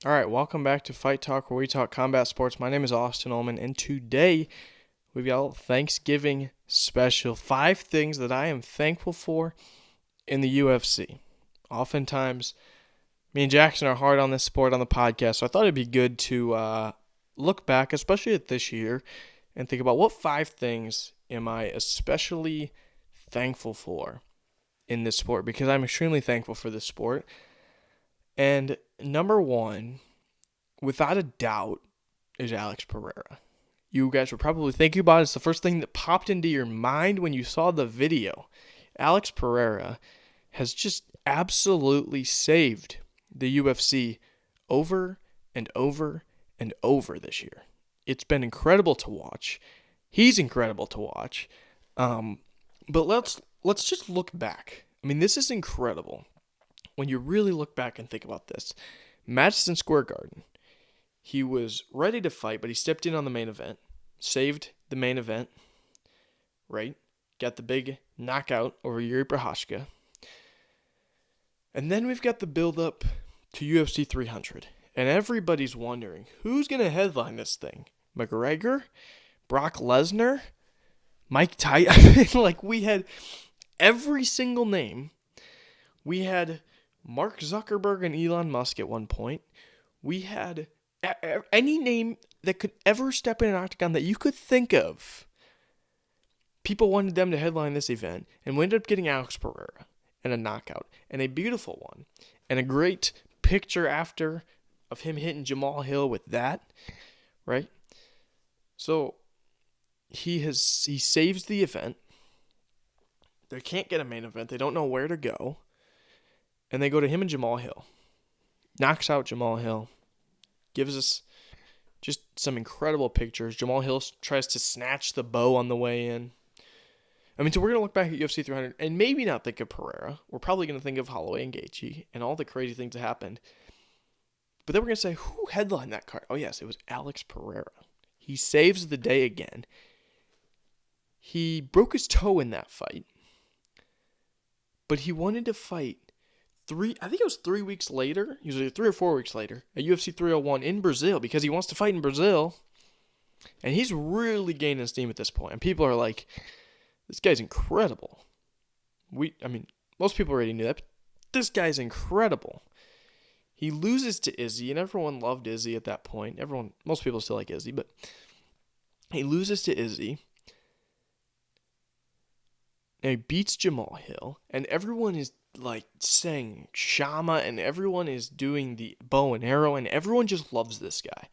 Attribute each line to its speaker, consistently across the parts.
Speaker 1: All right, welcome back to Fight Talk, where we talk combat sports. My name is Austin Ullman, and today we've got a little Thanksgiving special. 5 things that I am thankful for in the UFC. Oftentimes, me and Jackson are hard on this sport on the podcast, so I thought it'd be good to look back, especially at this year, and think about what 5 things am I especially thankful for in this sport, because I'm extremely thankful for this sport. And number one, without a doubt, is Alex Pereira. You guys were probably thinking about it. It's the first thing that popped into your mind when you saw the video. Alex Pereira has just absolutely saved the UFC over and over and over this year. It's been incredible to watch. He's incredible to watch. But let's just look back. I mean, this is incredible. When you really look back and think about this, Madison Square Garden, he was ready to fight, but he stepped in on the main event, saved the main event, right? Got the big knockout over Yuri Prochazka. And then we've got the build-up to UFC 300. And everybody's wondering, who's going to headline this thing? McGregor? Brock Lesnar? Mike Tyson? I mean, like, we had every single name. We had Mark Zuckerberg and Elon Musk at one point. We had any name that could ever step in an octagon that you could think of. People wanted them to headline this event, and we ended up getting Alex Pereira and a knockout, and a beautiful one, and a great picture after of him hitting Jamal Hill with that, right? So he saves the event. They can't get a main event. They don't know where to go. And they go to him and Jamal Hill. Knocks out Jamal Hill. Gives us just some incredible pictures. Jamal Hill tries to snatch the bow on the way in. I mean, so we're going to look back at UFC 300 and maybe not think of Pereira. We're probably going to think of Holloway and Gaethje and all the crazy things that happened. But then we're going to say, who headlined that card? Oh, yes, it was Alex Pereira. He saves the day again. He broke his toe in that fight. But he wanted to fight I think it was 3 weeks later, usually 3 or 4 weeks later, at UFC 301 in Brazil, because he wants to fight in Brazil. And he's really gaining steam at this point. And people are like, this guy's incredible. Most people already knew that, but this guy's incredible. He loses to Izzy, and everyone loved Izzy at that point. Most people still like Izzy, but he loses to Izzy. And he beats Jamal Hill, and everyone is like saying Shama, and everyone is doing the bow and arrow, and everyone just loves this guy.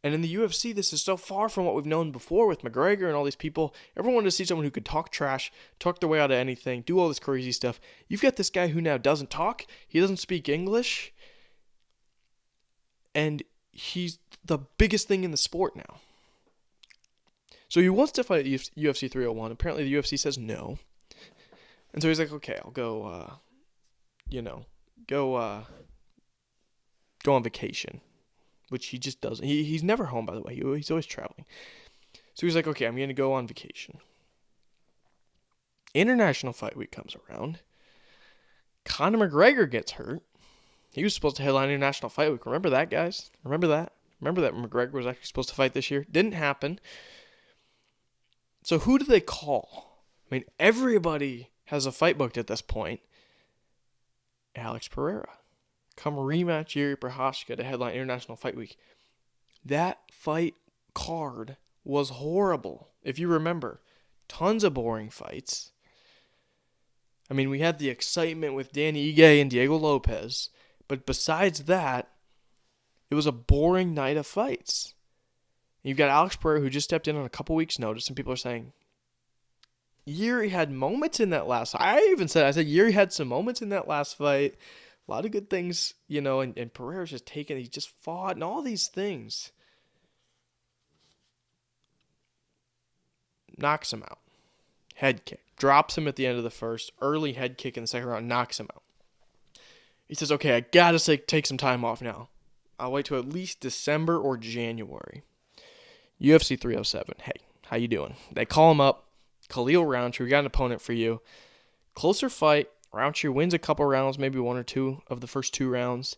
Speaker 1: And in the UFC, this is so far from what we've known before with McGregor and all these people. Everyone wanted to see someone who could talk trash, talk their way out of anything, do all this crazy stuff. You've got this guy who now doesn't talk, he doesn't speak English, and he's the biggest thing in the sport now. So he wants to fight at UFC 301. Apparently the UFC says no. And so he's like, okay, I'll go, go on vacation, which he just doesn't. He's never home, by the way. He's always traveling. So he's like, okay, I'm going to go on vacation. International Fight Week comes around. Conor McGregor gets hurt. He was supposed to headline International Fight Week. Remember that, guys? Remember that? Remember that McGregor was actually supposed to fight this year? Didn't happen. So who do they call? I mean, everybody has a fight booked at this point. Alex Pereira. Come rematch Yuri Prochazka to headline International Fight Week. That fight card was horrible. If you remember, tons of boring fights. I mean, we had the excitement with Danny Ige and Diego Lopez, but besides that, it was a boring night of fights. You've got Alex Pereira, who just stepped in on a couple weeks' notice, and people are saying, Yuri had moments in that last fight. I said Yuri had some moments in that last fight. A lot of good things, and Pereira's just he just fought and all these things. Knocks him out. Head kick. Drops him at the end of the first. Early head kick in the second round. Knocks him out. He says, okay, I got to take some time off now. I'll wait till at least December or January. UFC 307. Hey, how you doing? They call him up. Khalil Roundtree, we got an opponent for you. Closer fight. Roundtree wins a couple rounds, maybe one or two of the first 2 rounds.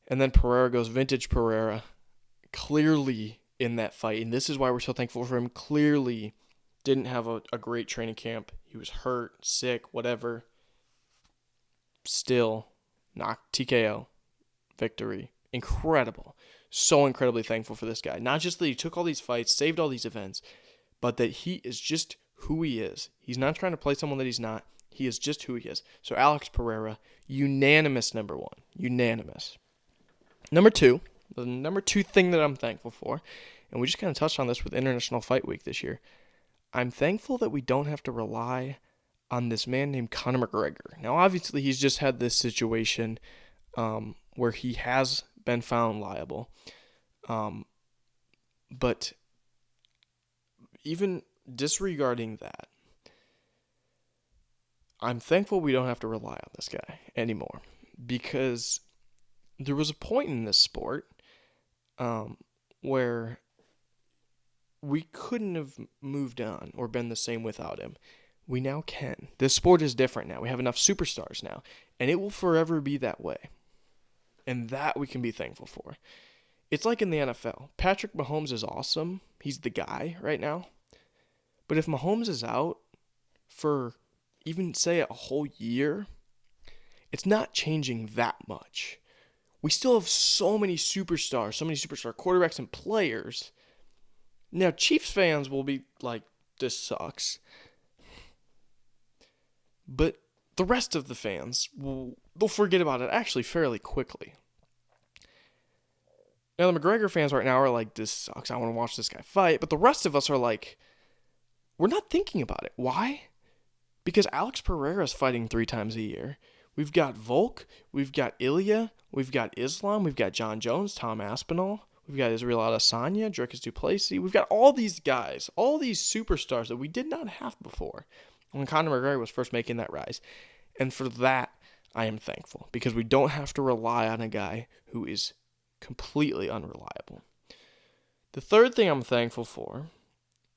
Speaker 1: And then Pereira goes vintage Pereira, clearly in that fight. And this is why we're so thankful for him. Clearly didn't have a great training camp. He was hurt, sick, whatever. Still knocked TKO. Victory. Incredible. So incredibly thankful for this guy. Not just that he took all these fights, saved all these events, but that he is just who he is. He's not trying to play someone that he's not. He is just who he is. So Alex Pereira, unanimous number one. Unanimous. Number two, the number two thing that I'm thankful for, and we just kind of touched on this with International Fight Week this year, I'm thankful that we don't have to rely on this man named Conor McGregor. Now, obviously, he's just had this situation where he has been found liable. But even disregarding that, I'm thankful we don't have to rely on this guy anymore, because there was a point in this sport where we couldn't have moved on or been the same without him. We now can. This sport is different now. We have enough superstars now, and it will forever be that way. And that we can be thankful for. It's like in the NFL. Patrick Mahomes is awesome. He's the guy right now. But if Mahomes is out for even, say, a whole year, it's not changing that much. We still have so many superstars, so many superstar quarterbacks and players. Now, Chiefs fans will be like, this sucks. But the rest of the fans, they'll forget about it actually fairly quickly. Now, the McGregor fans right now are like, this sucks, I want to watch this guy fight. But the rest of us are like, we're not thinking about it. Why? Because Alex Pereira is fighting 3 times a year. We've got Volk, we've got Ilya, we've got Islam, we've got John Jones, Tom Aspinall, we've got Israel Adesanya, Dricus du Plessis. We've got all these guys, all these superstars that we did not have before when Conor McGregor was first making that rise. And for that, I am thankful, because we don't have to rely on a guy who is completely unreliable. The third thing I'm thankful for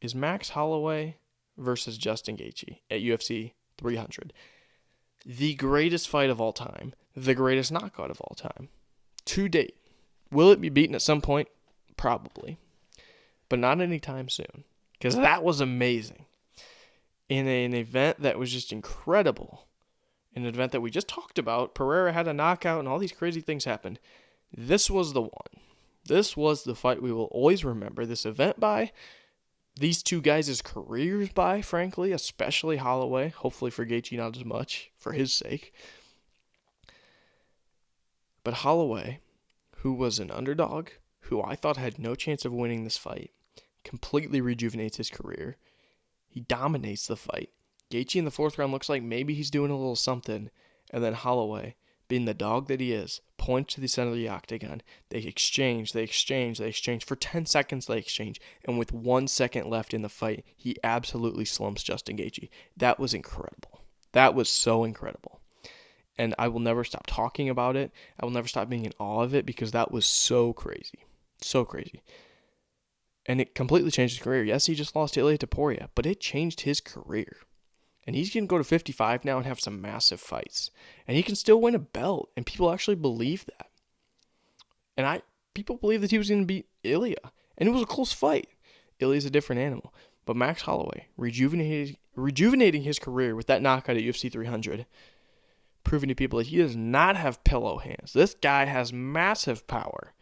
Speaker 1: is Max Holloway versus Justin Gaethje at UFC 300. The greatest fight of all time. The greatest knockout of all time. To date. Will it be beaten at some point? Probably. But not anytime soon. Because that was amazing. In an event that was just incredible. In an event that we just talked about. Pereira had a knockout and all these crazy things happened. This was the one. This was the fight we will always remember this event by. These two guys' careers by, frankly, especially Holloway. Hopefully for Gaethje not as much, for his sake. But Holloway, who was an underdog, who I thought had no chance of winning this fight, completely rejuvenates his career. He dominates the fight. Gaethje in the 4th round looks like maybe he's doing a little something. And then Holloway, being the dog that he is, points to the center of the octagon. They exchange. For 10 seconds, they exchange. And with 1 second left in the fight, he absolutely slumps Justin Gaethje. That was incredible. That was so incredible. And I will never stop talking about it. I will never stop being in awe of it, because that was so crazy. So crazy. And it completely changed his career. Yes, he just lost to Ilya Topuria, but it changed his career. And he's going to go to 55 now and have some massive fights. And he can still win a belt. And people actually believe that. And people believe that he was going to beat Ilya. And it was a close fight. Ilya's a different animal. But Max Holloway, rejuvenating his career with that knockout at UFC 300, proving to people that he does not have pillow hands. This guy has massive power.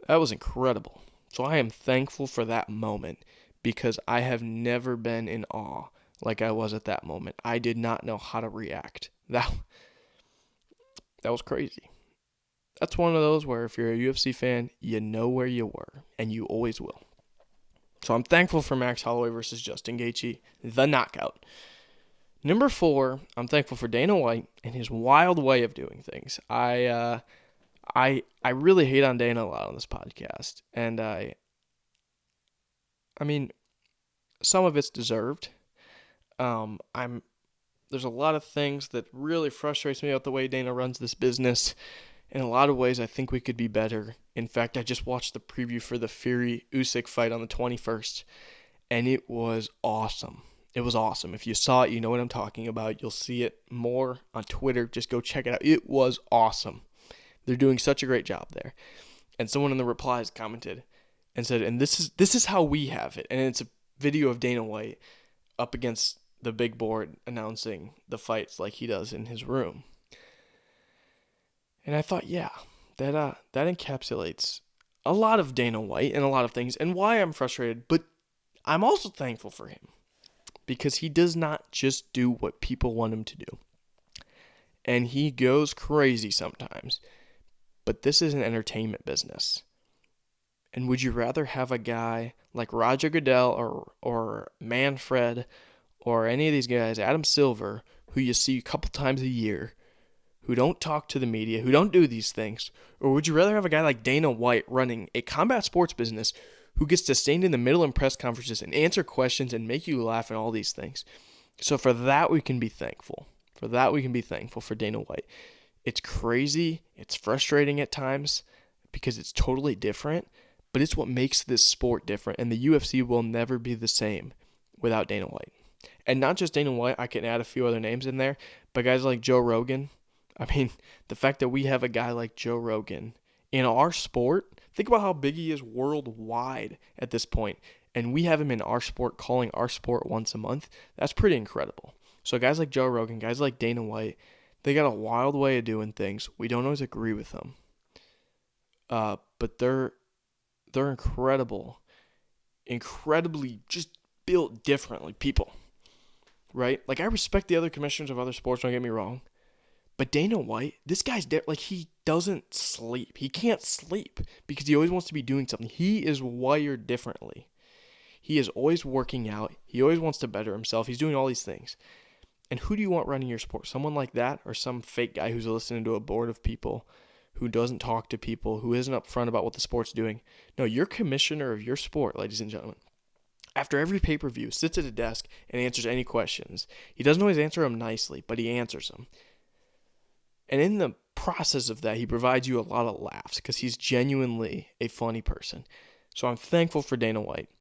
Speaker 1: That was incredible. So I am thankful for that moment, because I have never been in awe like I was at that moment. I did not know how to react. That was crazy. That's one of those where if you're a UFC fan, you know where you were, and you always will. So I'm thankful for Max Holloway versus Justin Gaethje, the knockout. Number 4, I'm thankful for Dana White and his wild way of doing things. I really hate on Dana a lot on this podcast, and I mean, some of it's deserved. There's a lot of things that really frustrates me about the way Dana runs this business. In a lot of ways, I think we could be better. In fact, I just watched the preview for the Fury-Usyk fight on the 21st, and it was awesome. It was awesome. If you saw it, you know what I'm talking about. You'll see it more on Twitter. Just go check it out. It was awesome. They're doing such a great job there. And someone in the replies commented and said, and this is how we have it. And it's a video of Dana White up against the big board announcing the fights like he does in his room. And I thought, yeah, that encapsulates a lot of Dana White and a lot of things and why I'm frustrated, but I'm also thankful for him because he does not just do what people want him to do. And he goes crazy sometimes. But this is an entertainment business. And would you rather have a guy like Roger Goodell or Manfred or any of these guys, Adam Silver, who you see a couple times a year, who don't talk to the media, who don't do these things? Or would you rather have a guy like Dana White running a combat sports business who gets to stand in the middle in press conferences and answer questions and make you laugh and all these things? So for that, we can be thankful. For that, we can be thankful for Dana White. It's crazy. It's frustrating at times because it's totally different, but it's what makes this sport different. And the UFC will never be the same without Dana White. And not just Dana White, I can add a few other names in there, but guys like Joe Rogan. I mean, the fact that we have a guy like Joe Rogan in our sport, think about how big he is worldwide at this point, and we have him in our sport calling our sport once a month. That's pretty incredible. So guys like Joe Rogan, guys like Dana White, they got a wild way of doing things. We don't always agree with them. But they're incredible. Incredibly just built differently people. Right? Like, I respect the other commissioners of other sports, don't get me wrong. But Dana White, this guy's like, he doesn't sleep. He can't sleep because he always wants to be doing something. He is wired differently. He is always working out. He always wants to better himself. He's doing all these things. And who do you want running your sport? Someone like that or some fake guy who's listening to a board of people, who doesn't talk to people, who isn't upfront about what the sport's doing? No, your commissioner of your sport, ladies and gentlemen, after every pay-per-view, sits at a desk and answers any questions. He doesn't always answer them nicely, but he answers them. And in the process of that, he provides you a lot of laughs because he's genuinely a funny person. So I'm thankful for Dana White.